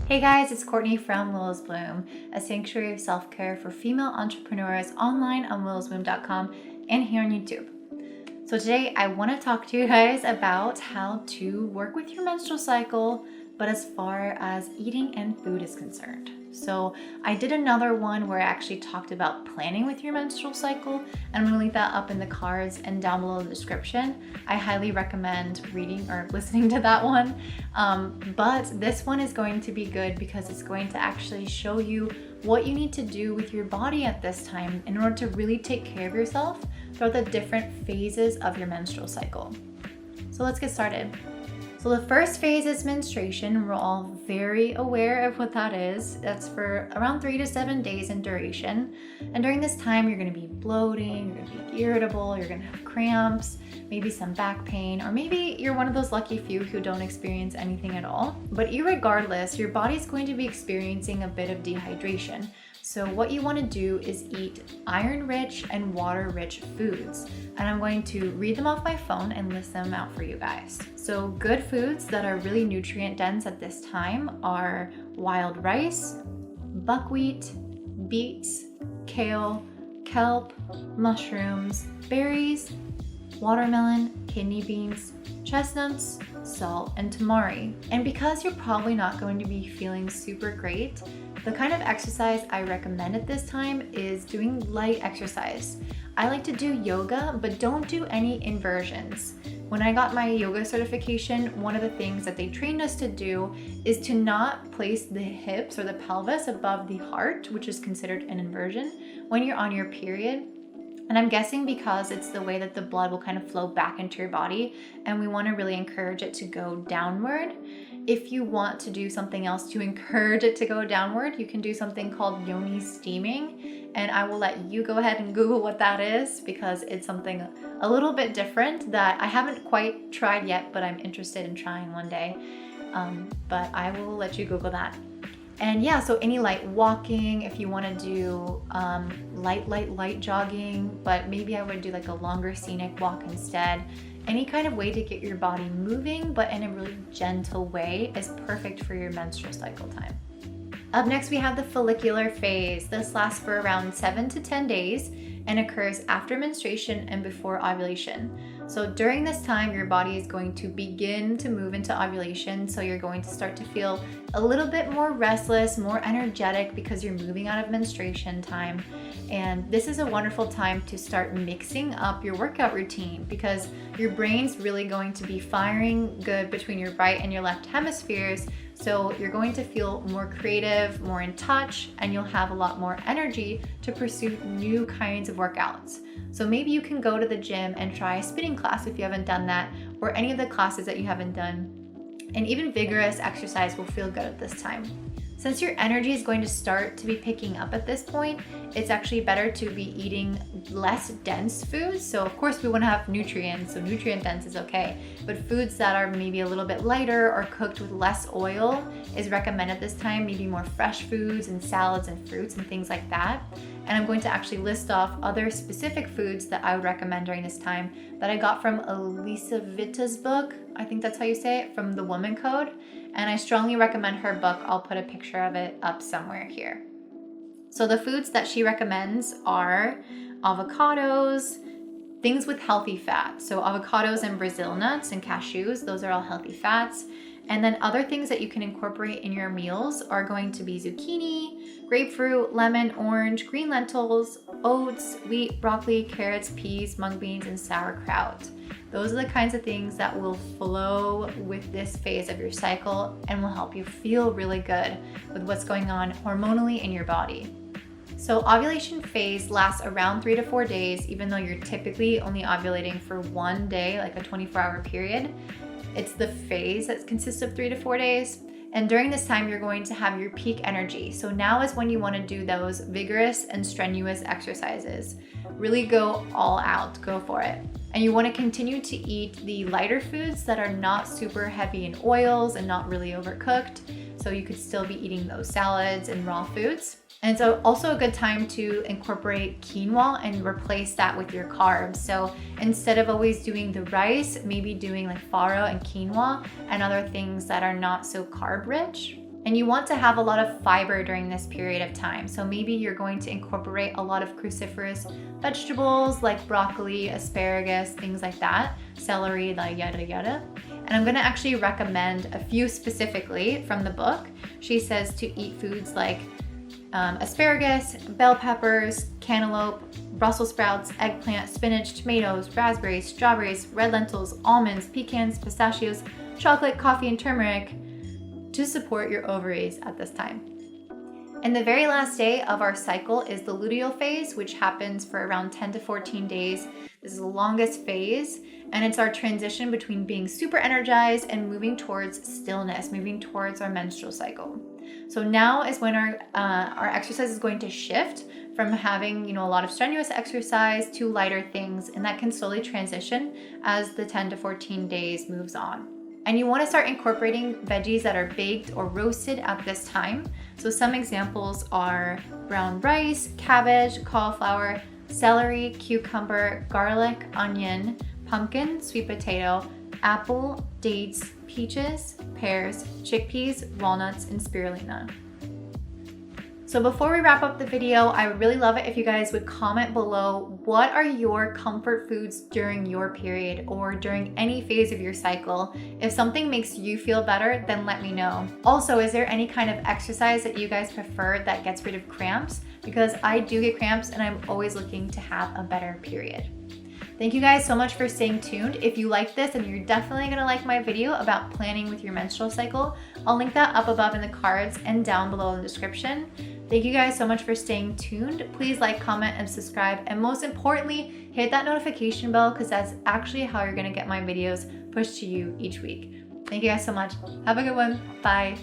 Hey guys, it's Courtney from Willow's Bloom, a sanctuary of self-care for female entrepreneurs online on willowsbloom.com and here on YouTube. So today I want to talk to you guys about how to work with your menstrual cycle, but as far as eating and food is concerned. So I did another one where I actually talked about planning with your menstrual cycle, and I'm going to link that up in the cards and down below in the description. I highly recommend reading or listening to that one. But this one is going to be good because it's going to actually show you what you need to do with your body at this time in order to really take care of yourself throughout the different phases of your menstrual cycle. So let's get started. So the first phase is menstruation. We're all very aware of what that is. That's for around 3 to 7 days in duration. And during this time, you're going to be bloating, you're going to be irritable, you're going to have cramps, maybe some back pain, or maybe you're one of those lucky few who don't experience anything at all. But irregardless, your body's going to be experiencing a bit of dehydration. So what you want to do is eat iron-rich and water-rich foods. And I'm going to read them off my phone and list them out for you guys. So good foods that are really nutrient dense at this time are wild rice, buckwheat, beets, kale, kelp, mushrooms, berries, watermelon, kidney beans, chestnuts, salt, and tamari. And because you're probably not going to be feeling super great, the kind of exercise I recommend at this time is doing light exercise. I like to do yoga, but don't do any inversions. When I got my yoga certification, one of the things that they trained us to do is to not place the hips or the pelvis above the heart, which is considered an inversion, when you're on your period. And I'm guessing because it's the way that the blood will kind of flow back into your body, and we want to really encourage it to go downward. If you want to do something else to encourage it to go downward, you can do something called yoni steaming. And I will let you go ahead and Google what that is because it's something a little bit different that I haven't quite tried yet, but I'm interested in trying one day. But I will let you Google that. And yeah, so any light walking, if you want to do light jogging, but maybe I would do like a longer scenic walk instead. Any kind of way to get your body moving, but in a really gentle way, is perfect for your menstrual cycle time. Up next, we have the follicular phase. This lasts for around 7 to 10 days and occurs after menstruation and before ovulation. So during this time, your body is going to begin to move into ovulation. So you're going to start to feel a little bit more restless, more energetic because you're moving out of menstruation time. And this is a wonderful time to start mixing up your workout routine because your brain's really going to be firing good between your right and your left hemispheres. So you're going to feel more creative, more in touch, and you'll have a lot more energy to pursue new kinds of workouts. So maybe you can go to the gym and try a spinning class if you haven't done that, or any of the classes that you haven't done. And even vigorous exercise will feel good at this time. Since your energy is going to start to be picking up at this point, it's actually better to be eating less dense foods. So of course we want to have nutrients, so nutrient dense is okay. But foods that are maybe a little bit lighter or cooked with less oil is recommended this time, maybe more fresh foods and salads and fruits and things like that. And I'm going to actually list off other specific foods that I would recommend during this time that I got from Elisa Vitta's book. I think that's how you say it, from The Woman Code. And I strongly recommend her book. I'll put a picture of it up somewhere here. So the foods that she recommends are avocados, things with healthy fat. So avocados and Brazil nuts and cashews, those are all healthy fats. And then other things that you can incorporate in your meals are going to be zucchini, grapefruit, lemon, orange, green lentils, oats, wheat, broccoli, carrots, peas, mung beans, and sauerkraut. Those are the kinds of things that will flow with this phase of your cycle and will help you feel really good with what's going on hormonally in your body. So ovulation phase lasts around 3 to 4 days, even though you're typically only ovulating for one day, like a 24-hour period. It's the phase that consists of 3 to 4 days. And during this time, you're going to have your peak energy. So now is when you want to do those vigorous and strenuous exercises. Really go all out, go for it. And you want to continue to eat the lighter foods that are not super heavy in oils and not really overcooked. So you could still be eating those salads and raw foods. And it's also a good time to incorporate quinoa and replace that with your carbs. So instead of always doing the rice, maybe doing like farro and quinoa and other things that are not so carb rich. And you want to have a lot of fiber during this period of time. So maybe you're going to incorporate a lot of cruciferous vegetables like broccoli, asparagus, things like that, celery, like yada yada. And I'm gonna actually recommend a few specifically from the book. She says to eat foods like asparagus, bell peppers, cantaloupe, Brussels sprouts, eggplant, spinach, tomatoes, raspberries, strawberries, red lentils, almonds, pecans, pistachios, chocolate, coffee, and turmeric to support your ovaries at this time. And the very last day of our cycle is the luteal phase, which happens for around 10 to 14 days. This is the longest phase, and it's our transition between being super energized and moving towards stillness, moving towards our menstrual cycle. So now is when our exercise is going to shift from having, a lot of strenuous exercise to lighter things, and that can slowly transition as the 10 to 14 days moves on. And you want to start incorporating veggies that are baked or roasted at this time. So some examples are brown rice, cabbage, cauliflower, celery, cucumber, garlic, onion, pumpkin, sweet potato, apple, dates, peaches, pears, chickpeas, walnuts, and spirulina. So before we wrap up the video, I would really love it if you guys would comment below, what are your comfort foods during your period or during any phase of your cycle? If something makes you feel better, then let me know. Also, is there any kind of exercise that you guys prefer that gets rid of cramps? Because I do get cramps and I'm always looking to have a better period. Thank you guys so much for staying tuned. If you like this, and you're definitely gonna like my video about planning with your menstrual cycle, I'll link that up above in the cards and down below in the description. Thank you guys so much for staying tuned. Please like, comment, and subscribe. And most importantly, hit that notification bell because that's actually how you're gonna get my videos pushed to you each week. Thank you guys so much. Have a good one. Bye.